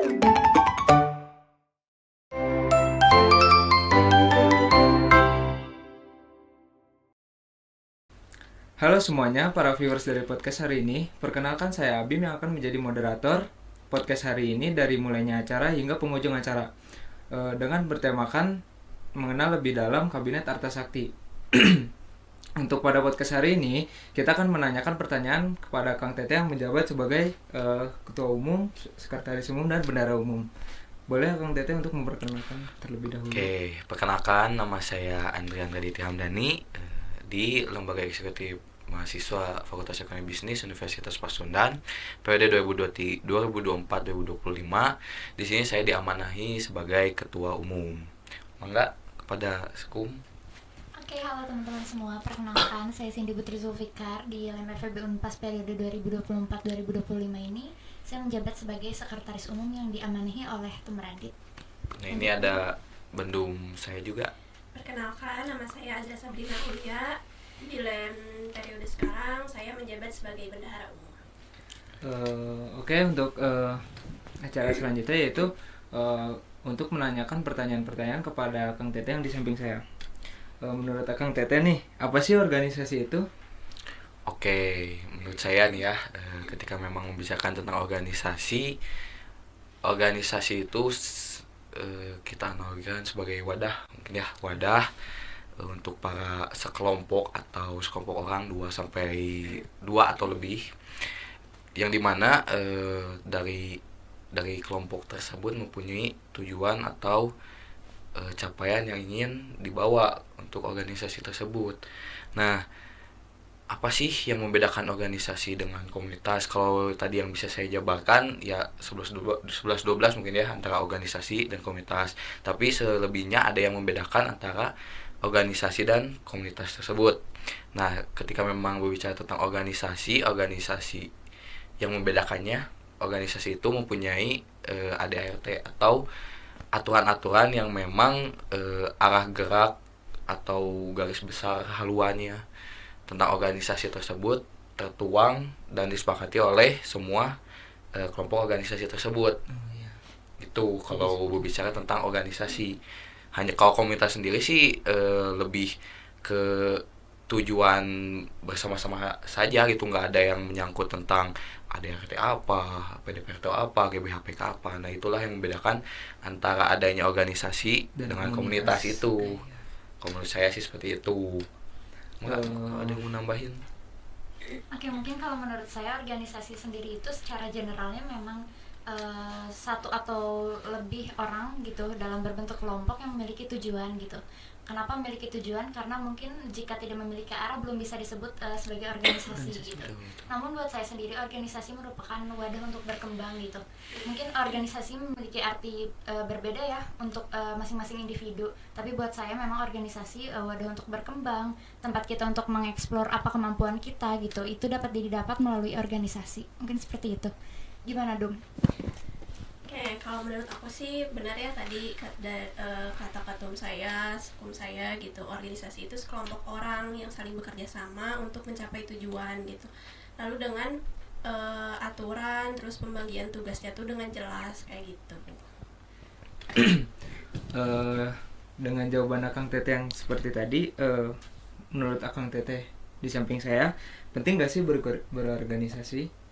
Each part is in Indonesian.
Halo semuanya, para viewers dari podcast hari ini. Perkenalkan saya Abim yang akan menjadi moderator podcast hari ini dari mulainya acara hingga penghujung acara. Dengan bertemakan mengenal lebih dalam Kabinet Arta Sakti. Untuk pada podcast hari ini, kita akan menanyakan pertanyaan kepada Kang Tete yang menjabat sebagai Ketua Umum, Sekretaris Umum, dan Bendahara Umum. Boleh Kang Tete untuk memperkenalkan terlebih dahulu? Oke, perkenalkan nama saya Andrian Gaditi Hamdani di Lembaga Eksekutif Mahasiswa Fakultas Ekonomi Bisnis Universitas Pasundan periode 2024-2025. Di sini saya diamanahi sebagai Ketua Umum. Mangga kepada Sekum. Oke, halo teman-teman semua. Perkenalkan, saya Cindy Putri Zulfikar di LM FEB Unpas periode 2024-2025 ini. Saya menjabat sebagai Sekretaris Umum yang diamanahi oleh Tum Radit. Nah, ini ada bendum saya juga. Perkenalkan, nama saya Azra Sabrina Ulia. Di LEM periode sekarang, saya menjabat sebagai Bendahara Umum. Oke, untuk acara selanjutnya yaitu untuk menanyakan pertanyaan-pertanyaan kepada Kang Tete yang di samping saya. Menurut Kang Tete nih, apa sih organisasi itu? Oke, menurut saya nih ya, ketika memang membicarakan tentang organisasi itu kita analogikan sebagai wadah, mungkin ya, wadah untuk para sekelompok atau sekelompok orang 2 atau lebih, yang dimana dari kelompok tersebut mempunyai tujuan atau capaian yang ingin dibawa untuk organisasi tersebut. Nah, apa sih yang membedakan organisasi dengan komunitas? Kalau tadi yang bisa saya jabarkan ya 11-12 mungkin ya antara organisasi dan komunitas. Tapi selebihnya ada yang membedakan antara organisasi dan komunitas tersebut. Nah, ketika memang berbicara tentang organisasi yang membedakannya, organisasi itu mempunyai ADART atau aturan-aturan yang memang arah gerak atau garis besar haluannya tentang organisasi tersebut tertuang dan disepakati oleh semua kelompok organisasi tersebut. Itu kalau berbicara tentang organisasi. Hanya kalau komunitas sendiri sih lebih ke tujuan bersama-sama saja gitu, nggak ada yang menyangkut tentang ADRT apa, PDPRT apa, GBHPK apa. Nah, itulah yang membedakan antara adanya organisasi dengan komunitas itu. Kalau menurut saya sih seperti itu. Ada yang mau nambahin? Oke, mungkin kalau menurut saya organisasi sendiri itu secara generalnya memang satu atau lebih orang gitu dalam berbentuk kelompok yang memiliki tujuan gitu. Kenapa memiliki tujuan? Karena mungkin jika tidak memiliki arah belum bisa disebut sebagai organisasi gitu. Namun buat saya sendiri organisasi merupakan wadah untuk berkembang gitu. Mungkin organisasi memiliki arti berbeda ya untuk masing-masing individu. Tapi buat saya memang organisasi wadah untuk berkembang, tempat kita untuk mengeksplor apa kemampuan kita gitu. Itu dapat didapat melalui organisasi. Mungkin seperti itu. Gimana, Dum? Oke, kalau menurut aku sih benar ya tadi kata ketum saya, sekum saya gitu. Organisasi itu sekelompok orang yang saling bekerja sama untuk mencapai tujuan gitu. Lalu dengan aturan, terus pembagian tugasnya tuh dengan jelas kayak gitu. Dengan jawaban Akang Tete yang seperti tadi, menurut Akang Tete di samping saya, penting gak sih berorganisasi?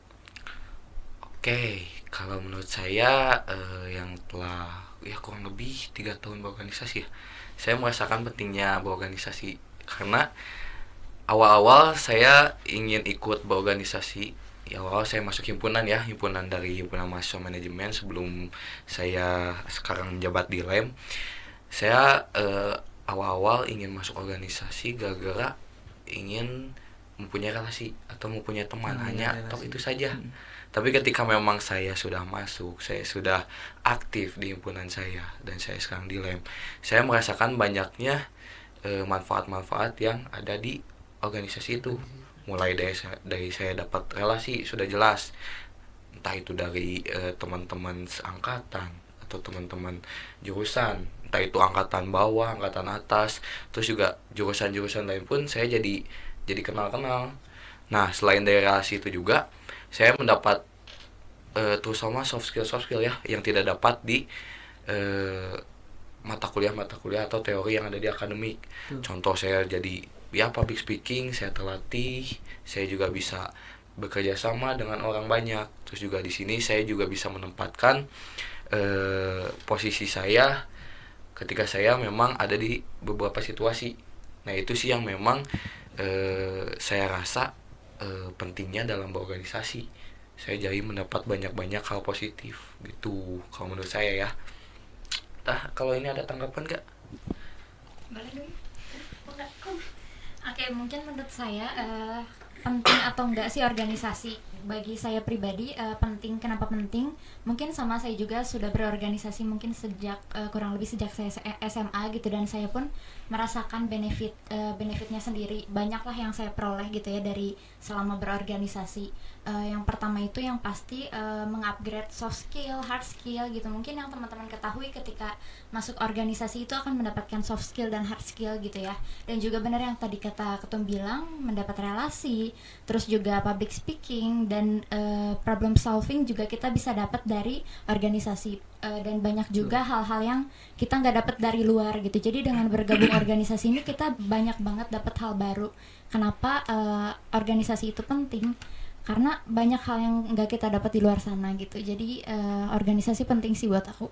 Oke, kalau menurut saya yang telah ya kurang lebih 3 tahun berorganisasi ya, saya merasakan pentingnya berorganisasi karena awal-awal saya ingin ikut berorganisasi. Ya, awal saya masuk himpunan ya, himpunan mahasiswa manajemen sebelum saya sekarang menjabat di LEM. Saya awal-awal ingin masuk organisasi gara-gara ingin mempunyai relasi atau mempunyai teman, hanya atau itu saja. Tapi ketika memang saya sudah masuk, saya sudah aktif di himpunan saya dan saya sekarang di LEM, saya merasakan banyaknya manfaat-manfaat yang ada di organisasi itu. Mulai dari saya dapat relasi sudah jelas, entah itu dari teman-teman seangkatan atau teman-teman jurusan, entah itu angkatan bawah, angkatan atas, terus juga jurusan-jurusan lain pun saya jadi kenal-kenal. Nah, selain dari relasi itu juga saya mendapat terutama soft skill ya yang tidak dapat di eh, mata kuliah atau teori yang ada di akademik. Contoh saya jadi ya public speaking, saya terlatih, saya juga bisa bekerja sama dengan orang banyak. Terus juga di sini saya juga bisa menempatkan posisi saya ketika saya memang ada di beberapa situasi. Nah itu sih yang memang saya rasa pentingnya dalam berorganisasi. Saya jadi mendapat banyak hal positif gitu kalau menurut saya ya. Nah kalau ini ada tanggapan nggak? Boleh dong. Enggak. Oke, mungkin menurut saya penting atau enggak sih organisasi? Bagi saya pribadi penting. Kenapa penting? Mungkin sama saya juga sudah berorganisasi mungkin sejak kurang lebih sejak saya SMA gitu, dan saya pun merasakan benefitnya sendiri. Banyaklah yang saya peroleh gitu ya dari selama berorganisasi. Yang pertama itu yang pasti mengupgrade soft skill, hard skill gitu. Mungkin yang teman-teman ketahui ketika masuk organisasi itu akan mendapatkan soft skill dan hard skill gitu ya. Dan juga benar yang tadi kata Ketum bilang, mendapat relasi, terus juga public speaking dan problem solving juga kita bisa dapat dari organisasi. Dan banyak juga hal-hal yang kita nggak dapat dari luar gitu. Jadi dengan bergabung organisasi ini kita banyak banget dapat hal baru. Kenapa organisasi itu penting? Karena banyak hal yang nggak kita dapat di luar sana gitu. Jadi organisasi penting sih buat aku.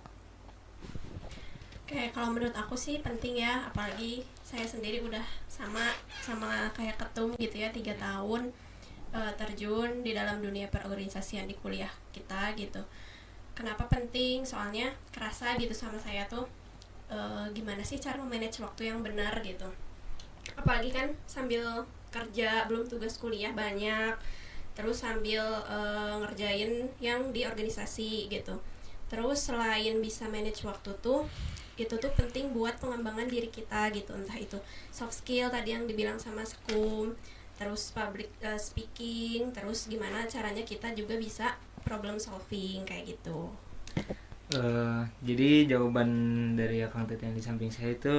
Oke, kalau menurut aku sih penting ya, apalagi saya sendiri udah sama kayak Ketum gitu ya, 3 tahun terjun di dalam dunia perorganisasian di kuliah kita gitu. Kenapa penting? Soalnya kerasa gitu sama saya tuh gimana sih cara memanage waktu yang benar gitu. Apalagi kan sambil kerja, belum tugas kuliah banyak, terus sambil ngerjain yang di organisasi gitu. Terus selain bisa manage waktu tuh, itu tuh penting buat pengembangan diri kita gitu, entah itu soft skill tadi yang dibilang sama Skum, terus public speaking, terus gimana caranya kita juga bisa problem solving kayak gitu. Jadi jawaban dari Akang Tete yang di samping saya itu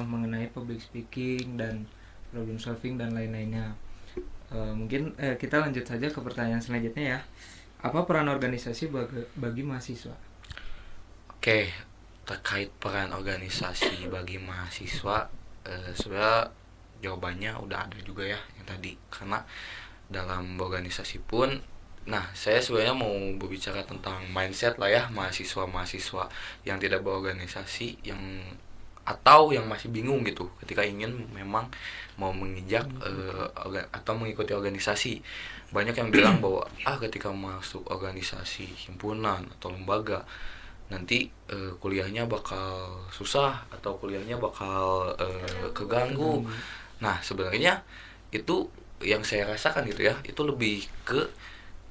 mengenai public speaking dan problem solving dan lain-lainnya. Mungkin kita lanjut saja ke pertanyaan selanjutnya ya. Apa peran organisasi bagi mahasiswa? Oke, terkait peran organisasi bagi mahasiswa, sebenarnya jawabannya udah ada juga ya yang tadi. Karena dalam organisasi pun, nah saya sebenarnya mau berbicara tentang mindset lah ya mahasiswa yang tidak berorganisasi, yang atau yang masih bingung gitu ketika ingin memang mau menginjak atau mengikuti organisasi. Banyak yang bilang bahwa ketika masuk organisasi himpunan atau lembaga nanti kuliahnya bakal susah atau kuliahnya bakal keganggu. Nah sebenarnya itu yang saya rasakan gitu ya, itu lebih ke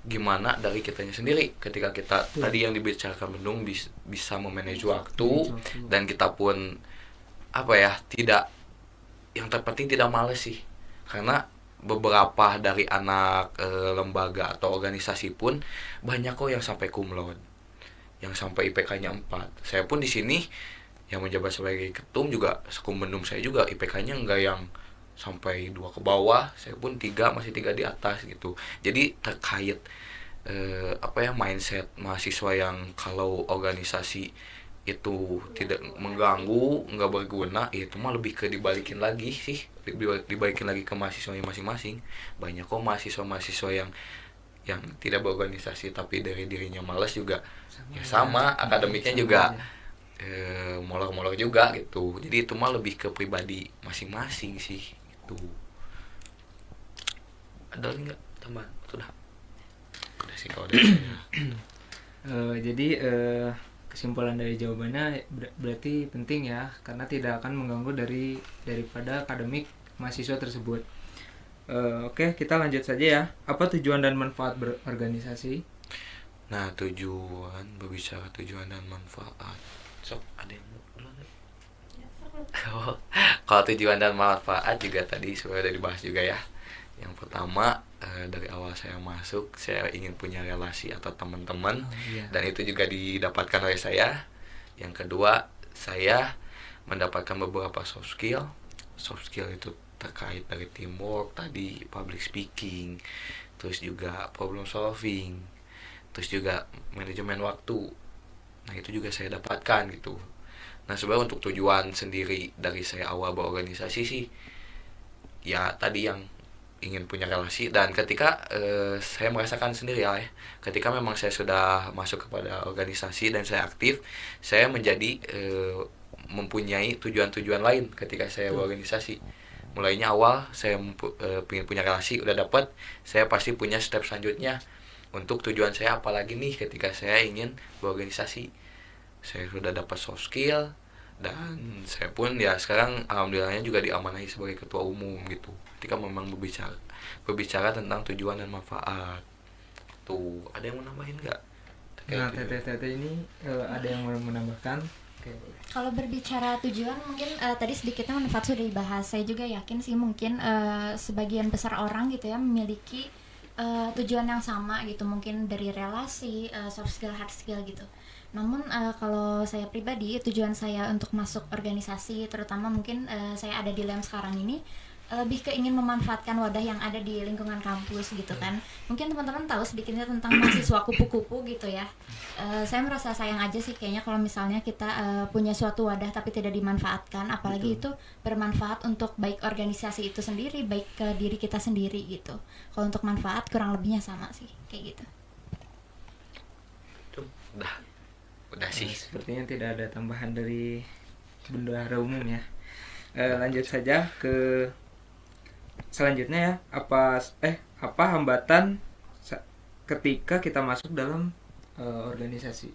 gimana dari kitanya sendiri ketika kita tadi yang dibicarakan Bendung bisa memanage waktu, dan kita pun tidak, yang terpenting tidak males sih, karena beberapa dari anak lembaga atau organisasi pun banyak kok yang sampai cum laude, yang sampai IPK-nya 4. Saya pun di sini yang menjabat sebagai ketum juga, Skum Bendung saya juga IPK-nya enggak yang sampai 2 ke bawah, saya pun masih 3 di atas gitu. Jadi terkait mindset mahasiswa yang kalau organisasi itu tidak mengganggu, nggak berguna, itu mah lebih ke dibalikin lagi sih, dibalikin lagi ke mahasiswanya masing-masing. Banyak kok mahasiswa yang tidak berorganisasi tapi dari dirinya malas juga sama akademiknya juga molor-molor juga gitu. Jadi itu mah lebih ke pribadi masing-masing sih itu. Ada lagi nggak tambahan? Sudah sih kalau Jadi kesimpulan dari jawabannya berarti penting ya, karena tidak akan mengganggu daripada akademik mahasiswa tersebut. Oke, kita lanjut saja ya. Apa tujuan dan manfaat berorganisasi? Nah, berbicara tujuan dan manfaat. Sok, ada yang mau? Kalau tujuan dan manfaat juga tadi sudah dibahas juga ya. Yang pertama, dari awal saya masuk, saya ingin punya relasi atau teman-teman, dan itu juga didapatkan oleh saya. Yang kedua, saya mendapatkan beberapa soft skill. Soft skill itu terkait dari teamwork tadi, public speaking, terus juga problem solving. terus juga manajemen waktu. Nah itu juga saya dapatkan gitu. Nah sebenarnya untuk tujuan sendiri dari saya awal berorganisasi sih ya tadi yang ingin punya relasi, dan ketika saya merasakan sendiri ya, ketika memang saya sudah masuk kepada organisasi dan saya aktif, saya menjadi mempunyai tujuan-tujuan lain ketika saya berorganisasi. Mulainya awal saya ingin punya relasi, udah dapat, saya pasti punya step selanjutnya untuk tujuan saya apalagi nih ketika saya ingin berorganisasi. Saya sudah dapat soft skill, dan saya pun ya sekarang alhamdulillahnya juga diamanahi sebagai ketua umum gitu. Ketika memang berbicara tentang tujuan dan manfaat. Tuh, ada yang mau nambahin nggak? Nah, teteh ini ada yang mau menambahkan? Oke, boleh. Kalau berbicara tujuan mungkin tadi sedikitnya manfaat sudah dibahas. Saya juga yakin sih mungkin sebagian besar orang gitu ya memiliki tujuan yang sama gitu, mungkin dari relasi, soft skill, hard skill gitu. Namun kalau saya pribadi, tujuan saya untuk masuk organisasi, terutama mungkin saya ada di LEM sekarang ini, lebih ke ingin memanfaatkan wadah yang ada di lingkungan kampus gitu kan. Mungkin teman-teman tahu sedikitnya tentang mahasiswa kupu-kupu gitu ya. Saya merasa sayang aja sih kayaknya kalau misalnya kita punya suatu wadah tapi tidak dimanfaatkan, apalagi itu bermanfaat untuk baik organisasi itu sendiri, baik ke diri kita sendiri gitu. Kalau untuk manfaat kurang lebihnya sama sih kayak gitu. Tuh, udah sih. Sepertinya tidak ada tambahan dari bendahara umum ya. Lanjut saja ke selanjutnya ya. Apa hambatan ketika kita masuk dalam organisasi?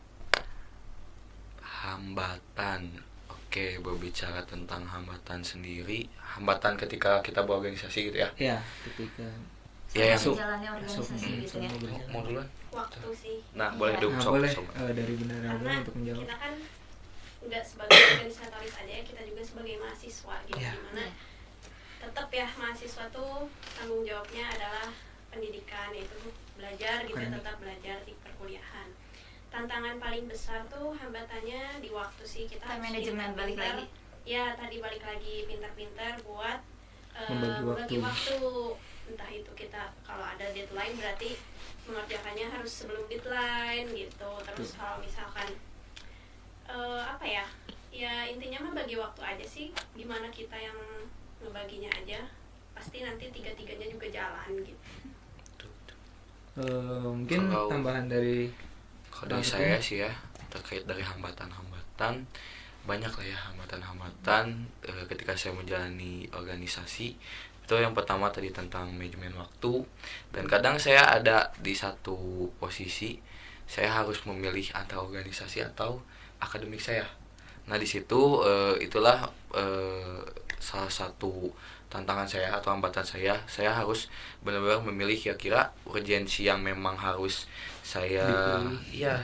Hambatan. Oke, berbicara tentang hambatan sendiri, hambatan ketika kita berorganisasi gitu ya. Ya, ketika Ya, yang jalannya organisasi gitu ya. mau duluan. Waktu sih. Nah, boleh dong Nah, sob. boleh dari bendahara umum Karena untuk menjawab. kita kan nggak sebagai organisatoris aja ya, kita juga sebagai mahasiswa gitu. Iya. Dimana tetap ya mahasiswa tuh tanggung jawabnya adalah pendidikan, yaitu belajar gitu, Keren. tetap belajar di perkuliahan. Tantangan paling besar tuh hambatannya di waktu sih, kita Time harus management balik pintar-pintar. lagi. Ya tadi balik lagi pintar-pintar buat Membagi membagi waktu. Entah itu kita kalau ada deadline berarti mengerjakannya harus sebelum deadline gitu. Terus kalau misalkan apa ya, ya intinya mah bagi waktu aja sih, gimana kita yang ngebaginya aja, pasti nanti tiga-tiganya juga jalan gitu. Mungkin Kalau- tambahan dari Kalau dari saya sih ya, terkait dari hambatan-hambatan, banyak lah ya hambatan-hambatan ketika saya menjalani organisasi. Itu yang pertama tadi tentang manajemen waktu, dan kadang saya ada di satu posisi saya harus memilih antara organisasi atau akademik saya. Nah di situ itulah salah satu tantangan saya atau hambatan saya. Saya harus benar-benar memilih kira-kira urgensi yang memang harus saya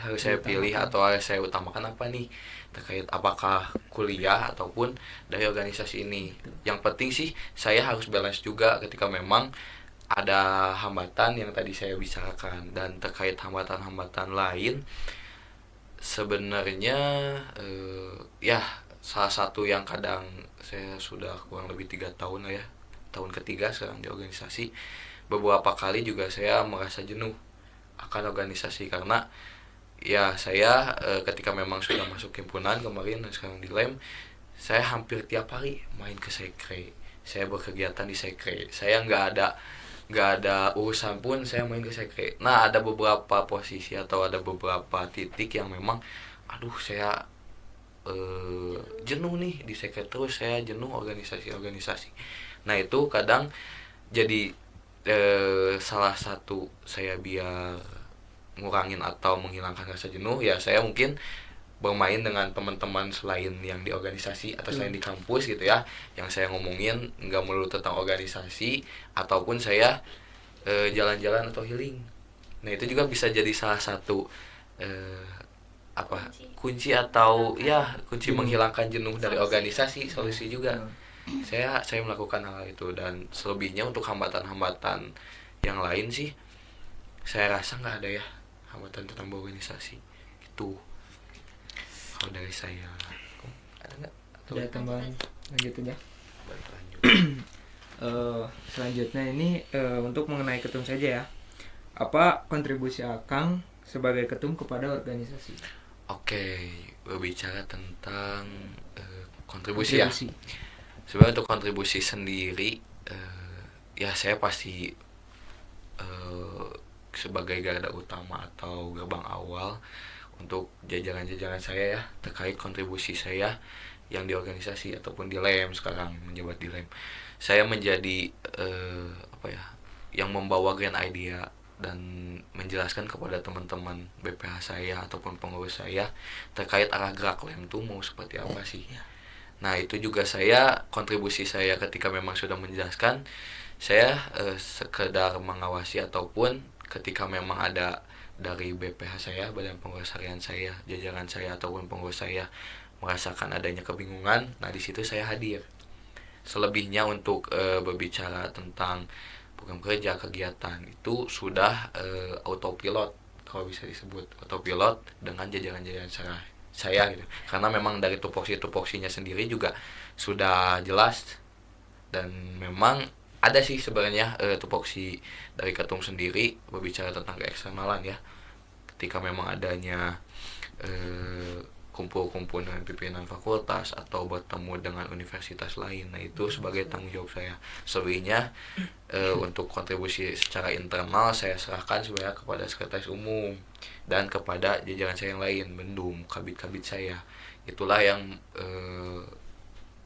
harus saya pilih atau harus saya utamakan apa nih, terkait apakah kuliah ataupun dari organisasi ini. Yang penting sih saya harus balance juga ketika memang ada hambatan yang tadi saya bicarakan. Dan terkait hambatan-hambatan lain, sebenarnya ya salah satu yang kadang saya sudah kurang lebih 3 tahun lah ya, tahun ketiga sekarang di organisasi, beberapa kali juga saya merasa jenuh akan organisasi, karena ya saya ketika memang sudah masuk himpunan kemarin dan sekarang di LEM, saya hampir tiap hari main ke sekre, saya berkegiatan di sekre, saya nggak ada urusan pun saya main ke sekre. Nah ada beberapa posisi atau ada beberapa titik yang memang aduh saya jenuh nih di sekre terus, saya jenuh organisasi. Nah itu kadang jadi salah satu saya biar ngurangin atau menghilangkan rasa jenuh ya, saya mungkin bermain dengan teman-teman selain yang di organisasi atau selain di kampus gitu ya, yang saya ngomongin nggak melulu tentang organisasi, ataupun saya jalan-jalan atau healing. Nah itu juga bisa jadi salah satu kunci atau ya kunci menghilangkan jenuh dari organisasi, solusi juga. Saya melakukan hal itu. Dan selebihnya untuk hambatan-hambatan yang lain sih saya rasa nggak ada ya hambatan tentang berorganisasi itu. Kalau dari saya ada nggak? Atau ada tambahan lanjut aja. balik lanjut? Selanjutnya ini untuk mengenai ketum saja ya. Apa kontribusi Akang sebagai ketum kepada organisasi? Oke, berbicara tentang kontribusi ya. Kontribusi. Sebenarnya untuk kontribusi sendiri, ya saya pasti sebagai garda utama atau gerbang awal untuk jajaran-jajaran saya ya, terkait kontribusi saya yang di organisasi ataupun di LEM. Sekarang menjabat di LEM, saya menjadi yang membawa grand idea dan menjelaskan kepada teman-teman BPH saya ataupun pengurus saya terkait arah gerak LEM itu mau seperti apa sih. Nah itu juga saya, kontribusi saya ketika memang sudah menjelaskan, saya sekedar mengawasi ataupun ketika memang ada dari BPH saya, Badan Pengurus Harian saya, jajaran saya ataupun pengurus saya merasakan adanya kebingungan, nah di situ saya hadir. Selebihnya untuk berbicara tentang program kerja, kegiatan itu sudah autopilot, kalau bisa disebut autopilot dengan jajaran-jajaran saya gitu. Karena memang dari tupoksi-tupoksinya sendiri juga sudah jelas, dan memang ada sih sebenarnya tupoksi dari ketum sendiri berbicara tentang keeksternalan ya. Ketika memang adanya kumpul-kumpul dengan pimpinan fakultas atau bertemu dengan universitas lain, nah itu sebagai tanggung jawab saya. Selebihnya untuk kontribusi secara internal saya serahkan sebenarnya kepada sekretaris umum dan kepada jajaran saya yang lain, bendum, kabit-kabit saya. Itulah yang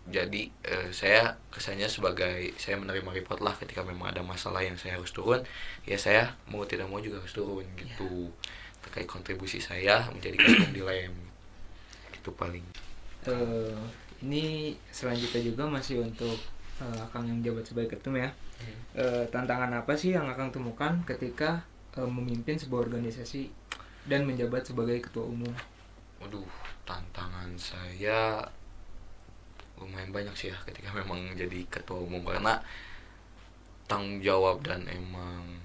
jadi saya kesannya sebagai saya menerima report lah ketika memang ada masalah yang saya harus turun, ya saya mau tidak mau juga harus turun gitu. Terkait kontribusi saya menjadi ketum di LEM, itu paling. Ini selanjutnya juga masih untuk Akang yang menjabat sebagai ketum ya. Tantangan apa sih yang Akang temukan ketika memimpin sebuah organisasi dan menjabat sebagai ketua umum? Waduh, tantangan saya lumayan banyak sih ya ketika memang jadi ketua umum, karena tanggung jawab dan emang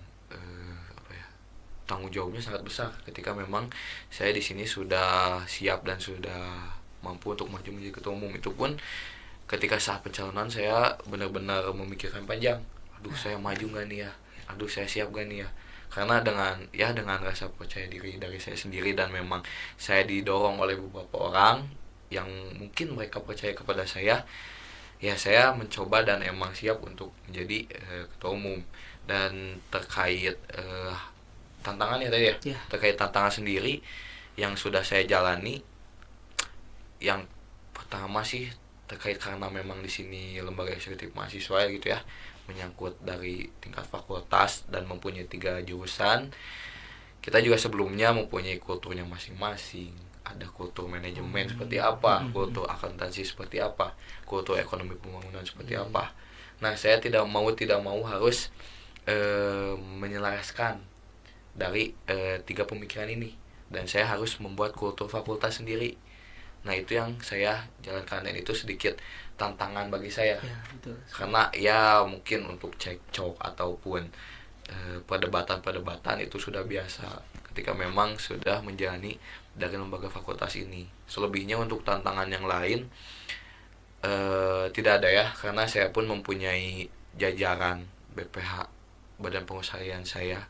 tanggung jawabnya sangat besar ketika memang saya di sini sudah siap dan sudah mampu untuk maju menjadi ketua umum. Itu pun ketika saat pencalonan saya benar-benar memikirkan panjang. Aduh, saya maju nggak nih ya? Aduh, saya siap gak nih ya? Karena dengan rasa percaya diri dari saya sendiri, dan memang saya didorong oleh beberapa orang yang mungkin mereka percaya kepada saya, ya saya mencoba dan emang siap untuk menjadi ketua umum. Dan terkait tantangan ya tadi ya, terkait tantangan sendiri yang sudah saya jalani, yang pertama sih terkait karena memang di sini lembaga eksekutif mahasiswa gitu ya, menyangkut dari tingkat fakultas dan mempunyai 3 jurusan. Kita juga sebelumnya mempunyai kulturnya masing-masing. Ada kultur manajemen seperti apa, kultur akuntansi seperti apa, kultur ekonomi pembangunan seperti apa. Nah saya tidak mau harus menyelaraskan dari 3 pemikiran ini, dan saya harus membuat kultur fakultas sendiri. Nah itu yang saya jalankan, dan itu sedikit tantangan bagi saya Ya, betul. karena ya mungkin untuk cekcok ataupun perdebatan itu sudah biasa ketika memang sudah menjalani dari lembaga fakultas ini. Selebihnya untuk tantangan yang lain tidak ada ya, karena saya pun mempunyai jajaran BPH, Badan Pengurus Harian saya,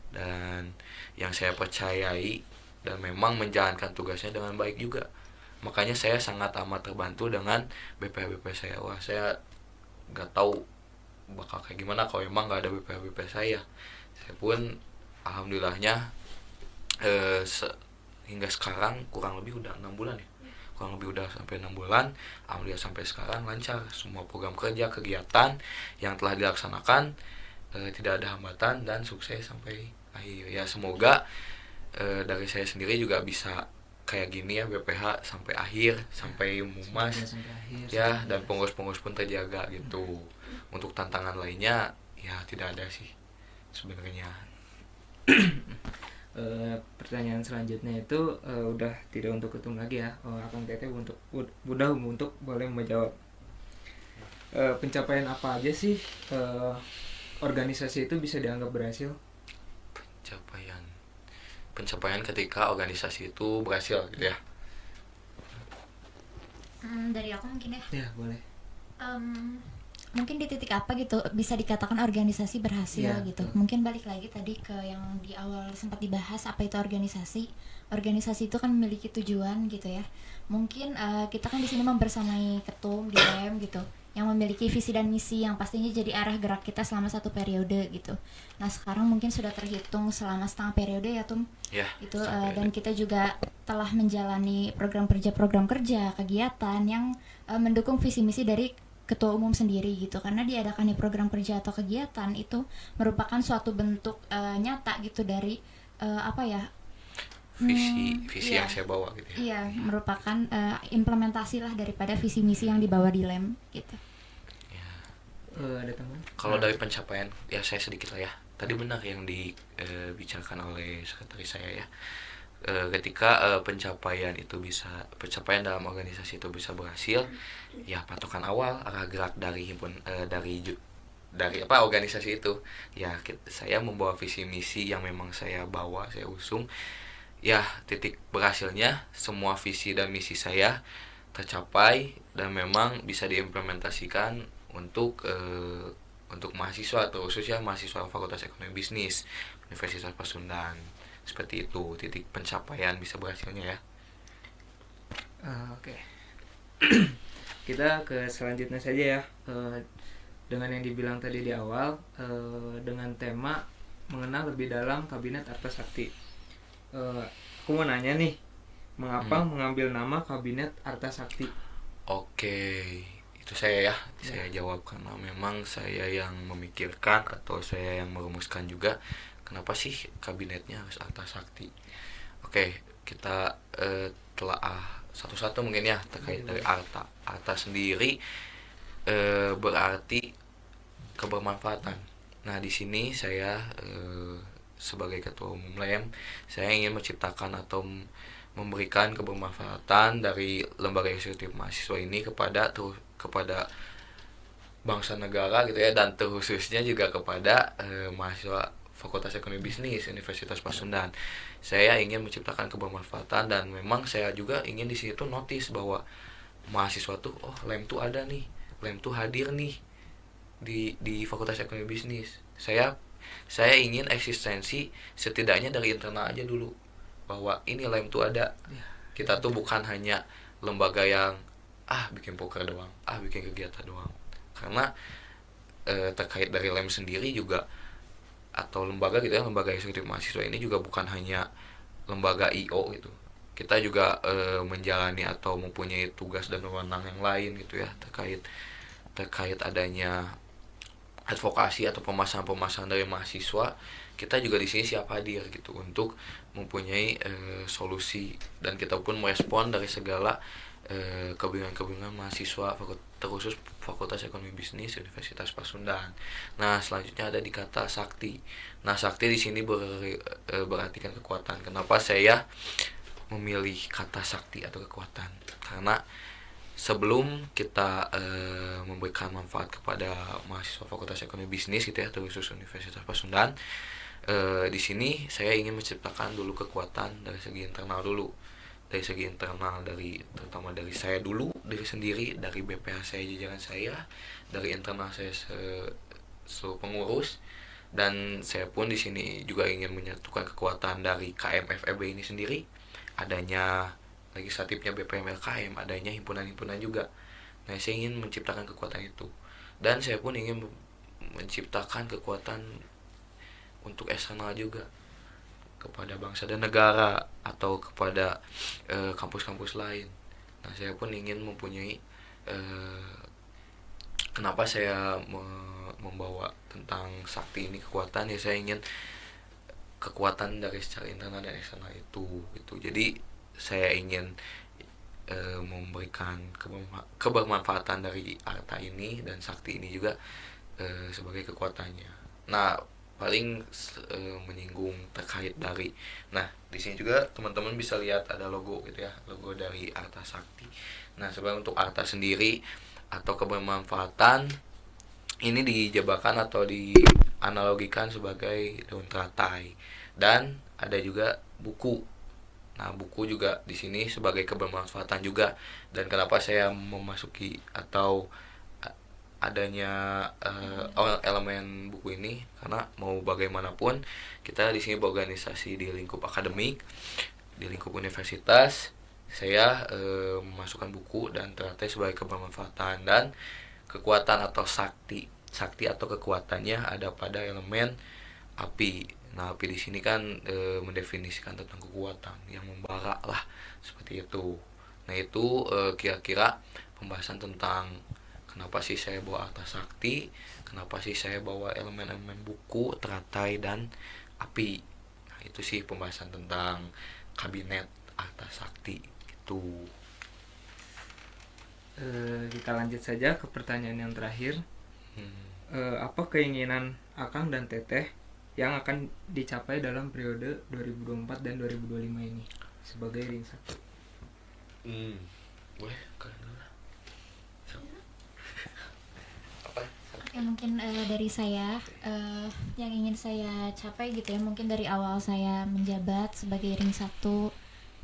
dan yang saya percayai dan memang menjalankan tugasnya dengan baik juga. Makanya saya sangat amat terbantu dengan BPH saya. Wah, saya nggak tahu bakal kayak gimana kalau emang nggak ada BPH saya. Saya pun alhamdulillahnya hingga sekarang kurang lebih udah 6 bulan ya. Kurang lebih udah sampai 6 bulan. Alhamdulillah sampai sekarang lancar. Semua program kerja, kegiatan yang telah dilaksanakan tidak ada hambatan dan sukses sampai akhir. Ya semoga dari saya sendiri juga bisa kayak gini ya, BPH sampai akhir, sampai mumas ya, dan pengurus-pengurus pun terjaga gitu. Untuk tantangan lainnya ya tidak ada sih sebenarnya. Pertanyaan selanjutnya itu udah tidak untuk ketum lagi ya. Akang Teteh udah untuk boleh menjawab. Pencapaian apa aja sih organisasi itu bisa dianggap berhasil? Pencapaian ketika organisasi itu berhasil gitu ya. Dari aku mungkin ya. Ya boleh. mungkin di titik apa gitu bisa dikatakan organisasi berhasil Iya, gitu. betul. Mungkin balik lagi tadi ke yang di awal sempat dibahas, apa itu organisasi. Organisasi itu kan memiliki tujuan gitu ya. Mungkin kita kan di sini membersamai ketum di BEM gitu yang memiliki visi dan misi yang pastinya jadi arah gerak kita selama satu periode gitu. Nah, sekarang mungkin sudah terhitung selama setengah periode ya, Tum. Ya, Itu sampai dan kita juga telah menjalani program kerja, kegiatan yang mendukung visi misi dari ketua umum sendiri gitu, karena diadakannya program kerja atau kegiatan itu merupakan suatu bentuk nyata gitu dari apa ya, visi iya, yang saya bawa gitu ya. iya, merupakan implementasi lah daripada visi misi yang dibawa di LEM gitu. Ada tambahan? Kalau dari pencapaian, ya saya sedikit lah ya. Tadi benar yang dibicarakan oleh sekretaris saya ya. Ketika pencapaian dalam organisasi itu bisa berhasil, ya patokan awal arah gerak dari organisasi itu, ya saya membawa visi misi yang memang saya bawa, saya usung. Ya titik berhasilnya semua visi dan misi saya tercapai dan memang bisa diimplementasikan untuk mahasiswa, atau khususnya mahasiswa Fakultas Ekonomi Bisnis Universitas Pasundan. Seperti itu titik pencapaian bisa berhasilnya ya. Oke. Kita ke selanjutnya saja ya. Dengan yang dibilang tadi di awal, dengan tema mengenal lebih dalam Kabinet Arta Sakti. Aku mau nanya nih, mengapa mengambil nama Kabinet Arta Sakti? Oke, itu saya ya. Saya jawab karena memang saya yang memikirkan atau saya yang merumuskan juga kenapa sih kabinetnya harus Arta Sakti. Oke, kita telah satu-satu mungkin ya terkait dari Arta. Arta sendiri berarti kebermanfaatan. Nah, di sini saya sebagai ketua umum LEM, saya ingin menciptakan atau memberikan kebermanfaatan dari lembaga eksekutif mahasiswa ini kepada bangsa negara gitu ya, dan terkhususnya juga kepada mahasiswa Fakultas Ekonomi Bisnis Universitas Pasundan. Saya ingin menciptakan kebermanfaatan dan memang saya juga ingin di situ notice bahwa mahasiswa tuh LEM tuh ada nih, LEM tuh hadir nih di Fakultas Ekonomi Bisnis. Saya ingin eksistensi setidaknya dari internal aja dulu, bahwa ini LEM tuh ada. Kita tuh bukan hanya lembaga yang bikin poker doang, bikin kegiatan doang. Karena terkait dari LEM sendiri juga, atau lembaga gitu ya, lembaga eksekutif mahasiswa ini juga bukan hanya lembaga IO gitu. Kita juga menjalani atau mempunyai tugas dan wewenang yang lain gitu ya, terkait adanya advokasi atau pemasaran dari mahasiswa. Kita juga di sini siap hadir gitu untuk mempunyai solusi, dan kita pun merespon dari segala kebingungan mahasiswa terkhusus Fakultas Ekonomi Bisnis Universitas Pasundan. Nah, selanjutnya ada di kata sakti. Nah, sakti di sini berartikan kekuatan. Kenapa saya memilih kata sakti atau kekuatan? Karena sebelum kita memberikan manfaat kepada mahasiswa Fakultas Ekonomi Bisnis gitu ya, terkhusus Universitas Pasundan, di sini saya ingin menciptakan dulu kekuatan dari segi internal dulu. Dari segi internal, terutama dari saya dulu, dari sendiri, dari BPH saya, jajaran saya, dari internal saya seluruh pengurus, dan saya pun di sini juga ingin menyatukan kekuatan dari KMFEB ini sendiri, adanya legislatifnya BPM LKM, adanya himpunan-himpunan juga. Nah, saya ingin menciptakan kekuatan itu, dan saya pun ingin menciptakan kekuatan untuk eksternal juga, kepada bangsa dan negara atau kepada kampus-kampus lain. Nah, saya pun ingin mempunyai kenapa saya membawa tentang sakti ini kekuatan, ya saya ingin kekuatan dari secara internal dan eksternal itu gitu. Jadi saya ingin memberikan kebermanfaatan dari Arta ini dan sakti ini juga sebagai kekuatannya. Nah, paling menyinggung terkait dari, nah di sini juga teman-teman bisa lihat ada logo gitu ya, logo dari Arta Sakti. Nah, sebenarnya untuk Arta sendiri atau kebermanfaatan ini dijabarkan atau dianalogikan sebagai daun teratai, dan ada juga buku. Nah, buku juga di sini sebagai kebermanfaatan juga. Dan kenapa saya memasuki atau adanya elemen buku ini, karena mau bagaimanapun kita di sini berorganisasi di lingkup akademik, di lingkup universitas. Saya memasukkan buku dan ternyata sebagai kebermanfaatan dan kekuatan atau sakti atau kekuatannya ada pada elemen api. Nah, api di sini kan mendefinisikan tentang kekuatan yang membara lah, seperti itu. Nah, itu kira-kira pembahasan tentang kenapa sih saya bawa arta sakti, kenapa sih saya bawa elemen-elemen buku, teratai, dan api. Nah, itu sih pembahasan tentang kabinet arta sakti itu. Kita lanjut saja ke pertanyaan yang terakhir. Apa keinginan Akang dan Teteh yang akan dicapai dalam periode 2024 dan 2025 ini sebagai ring satu? Boleh kalian dulu lah. Apa? Ya mungkin dari saya yang ingin saya capai gitu ya, mungkin dari awal saya menjabat sebagai ring 1,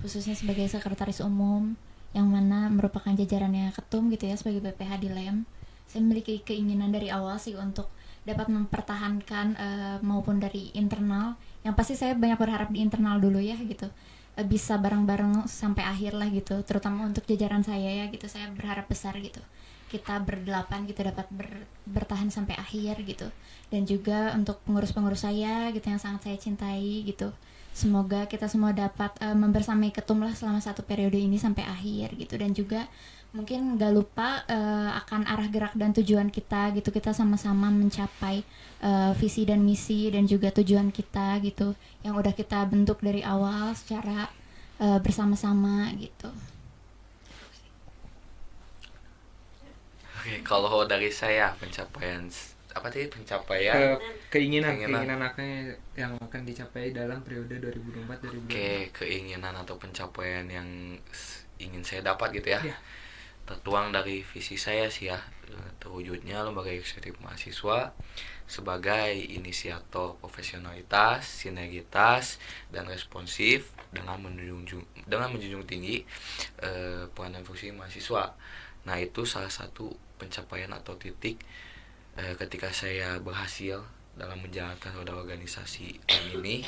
khususnya sebagai sekretaris umum yang mana merupakan jajarannya ketum gitu ya, sebagai BPH di LEM. Saya memiliki keinginan dari awal sih untuk dapat mempertahankan maupun dari internal. Yang pasti saya banyak berharap di internal dulu ya gitu, bisa bareng-bareng sampai akhir lah gitu, terutama untuk jajaran saya ya gitu. Saya berharap besar gitu kita berdelapan gitu dapat bertahan sampai akhir gitu. Dan juga untuk pengurus-pengurus saya gitu yang sangat saya cintai gitu, semoga kita semua dapat membersamai ketum lah selama 1 periode ini sampai akhir gitu. Dan juga mungkin gak lupa akan arah gerak dan tujuan kita gitu, kita sama-sama mencapai visi dan misi dan juga tujuan kita gitu yang udah kita bentuk dari awal secara bersama-sama gitu. Oke, kalau dari saya pencapaian apa tadi pencapaian Keinginan Akang yang akan dicapai dalam periode 2024 2025. Oke, keinginan atau pencapaian yang ingin saya dapat gitu ya. Iya. Tertuang dari visi saya sih ya, terwujudnya lembaga eksekutif mahasiswa sebagai inisiator profesionalitas, sinergitas, dan responsif dengan menjunjung tinggi peran dan fungsi mahasiswa. Nah, itu salah satu pencapaian atau titik ketika saya berhasil dalam menjalankan roda organisasi ini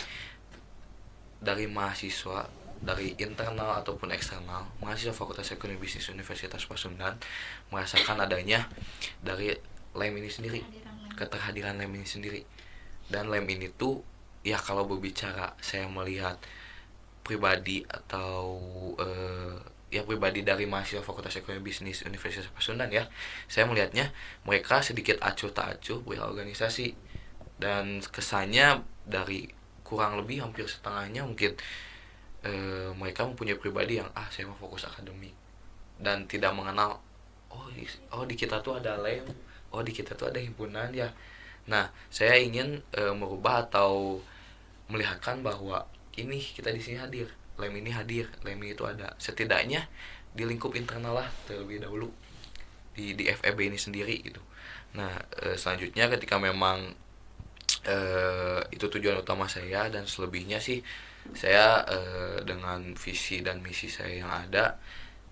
dari mahasiswa, dari internal ataupun eksternal, mahasiswa Fakultas Ekonomi Bisnis Universitas Pasundan merasakan adanya dari LEM ini sendiri, keterhadiran LEM ini sendiri. Dan LEM ini tuh ya, kalau berbicara saya melihat pribadi atau ya pribadi dari mahasiswa Fakultas Ekonomi Bisnis Universitas Pasundan ya, saya melihatnya mereka sedikit acuh tak acuh berorganisasi, dan kesannya dari kurang lebih hampir setengahnya mungkin mereka mempunyai pribadi yang saya mau fokus akademik dan tidak mengenal di kita tuh ada LEM, di kita tuh ada himpunan ya. Nah, saya ingin merubah atau melihatkan bahwa ini kita di sini hadir, LEM ini hadir, LEM itu ada setidaknya di lingkup internal lah terlebih dahulu di FEB ini sendiri gitu. Nah, selanjutnya ketika memang itu tujuan utama saya, dan selebihnya sih saya dengan visi dan misi saya yang ada,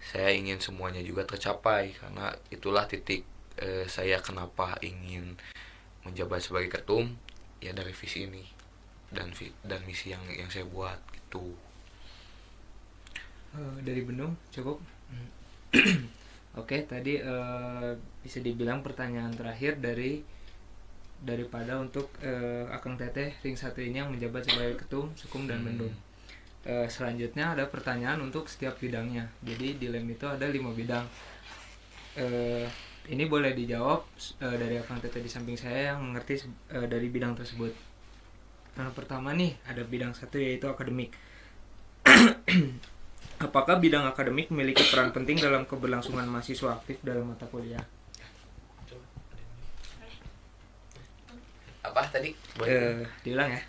saya ingin semuanya juga tercapai, karena itulah titik saya kenapa ingin menjabat sebagai ketum ya, dari visi ini dan misi yang saya buat gitu. Dari Benung cukup. Oke, tadi bisa dibilang pertanyaan terakhir daripada untuk Akang Teteh ring 1 ini yang menjabat sebagai ketum Sukum dan Bendung. Selanjutnya ada pertanyaan untuk setiap bidangnya. Jadi di LEM itu ada 5 bidang. Ini boleh dijawab dari Akang Teteh di samping saya yang mengerti dari bidang tersebut. Nah, pertama nih ada bidang 1 yaitu akademik. Apakah bidang akademik memiliki peran penting dalam keberlangsungan mahasiswa aktif dalam mata kuliah? Apa tadi? Diulang ya.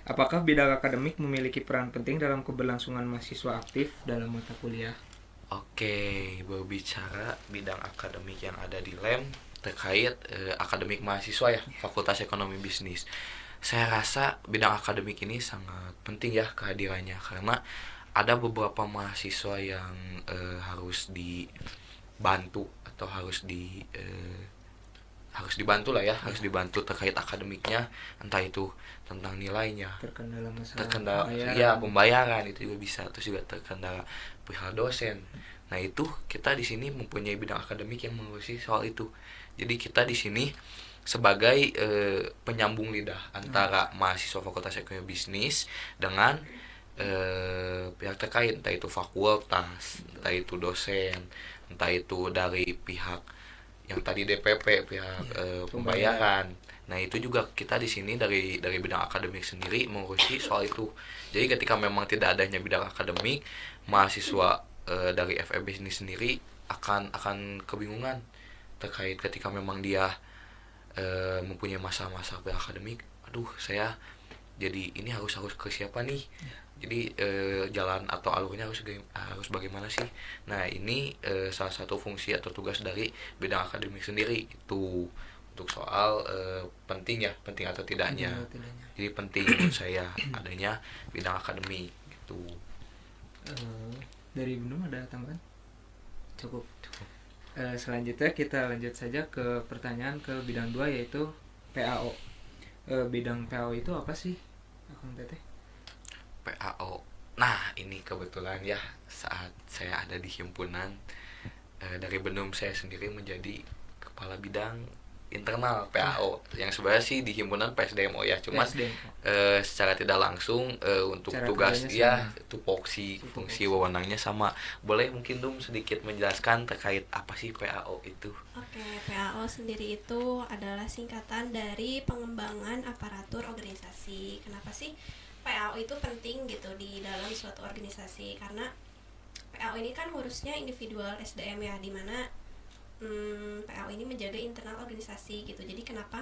Apakah bidang akademik memiliki peran penting dalam keberlangsungan mahasiswa aktif dalam mata kuliah? Oke, berbicara bidang akademik yang ada di LEM terkait akademik mahasiswa ya, Fakultas Ekonomi Bisnis. Saya rasa bidang akademik ini sangat penting ya kehadirannya, karena ada beberapa mahasiswa yang harus dibantu atau harus harus dibantu lah ya, harus dibantu terkait akademiknya, entah itu tentang nilainya, terkendala masalah terkendala pembayaran. ya pembayaran itu juga bisa, terus juga terkendala perihal dosen. Nah itu kita di sini mempunyai bidang akademik yang mengurusi soal itu. Jadi kita di sini sebagai penyambung lidah antara mahasiswa Fakultas Ekonomi Bisnis dengan pihak terkait, entah itu fakultas, entah itu dosen, entah itu dari pihak yang tadi DPP, pihak pembayaran. Nah itu juga kita di sini dari bidang akademik sendiri mengurusi soal itu. Jadi ketika memang tidak adanya bidang akademik, mahasiswa dari FEB ini sendiri akan kebingungan terkait ketika memang dia mempunyai masalah-masalah akademik. Aduh, saya jadi ini harus ke siapa nih? Jadi jalan atau alurnya harus bagaimana sih? Nah ini salah satu fungsi atau tugas dari bidang akademik sendiri itu untuk soal penting atau tidaknya. Jadi penting menurut saya adanya bidang akademik gitu. Dari Bendum ada tambahan? Cukup. Selanjutnya kita lanjut saja ke pertanyaan ke bidang 2 yaitu PAO. Bidang PAO itu apa sih, Akang Teteh? PAO. Nah, ini kebetulan ya saat saya ada di himpunan dari Benum saya sendiri menjadi kepala bidang internal PAO yang sebenarnya sih di himpunan PSDMO ya, cuman secara tidak langsung untuk cara tugas dia tupoksi fungsi wewenangnya sama. Boleh mungkin Dum sedikit menjelaskan terkait apa sih PAO itu? Oke, PAO sendiri itu adalah singkatan dari pengembangan aparatur organisasi. Kenapa sih PAO itu penting gitu di dalam suatu organisasi? Karena PAO ini kan ngurusnya individual SDM ya, dimana PAO ini menjaga internal organisasi gitu. Jadi kenapa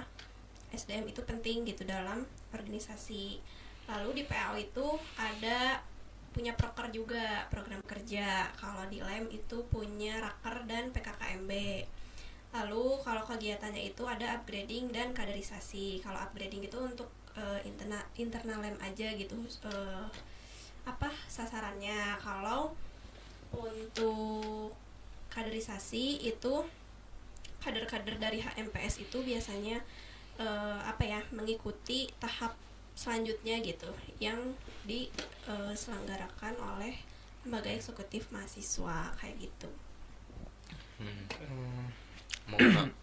SDM itu penting gitu dalam organisasi. Lalu di PAO itu ada punya proker juga, program kerja. Kalau di LEM itu punya raker dan PKKMB. Lalu kalau kegiatannya itu ada upgrading dan kaderisasi. Kalau upgrading itu untuk internal LEM aja gitu, apa sasarannya. Kalau untuk kaderisasi itu kader-kader dari HMPS itu biasanya mengikuti tahap selanjutnya gitu yang diselenggarakan oleh lembaga eksekutif mahasiswa kayak gitu.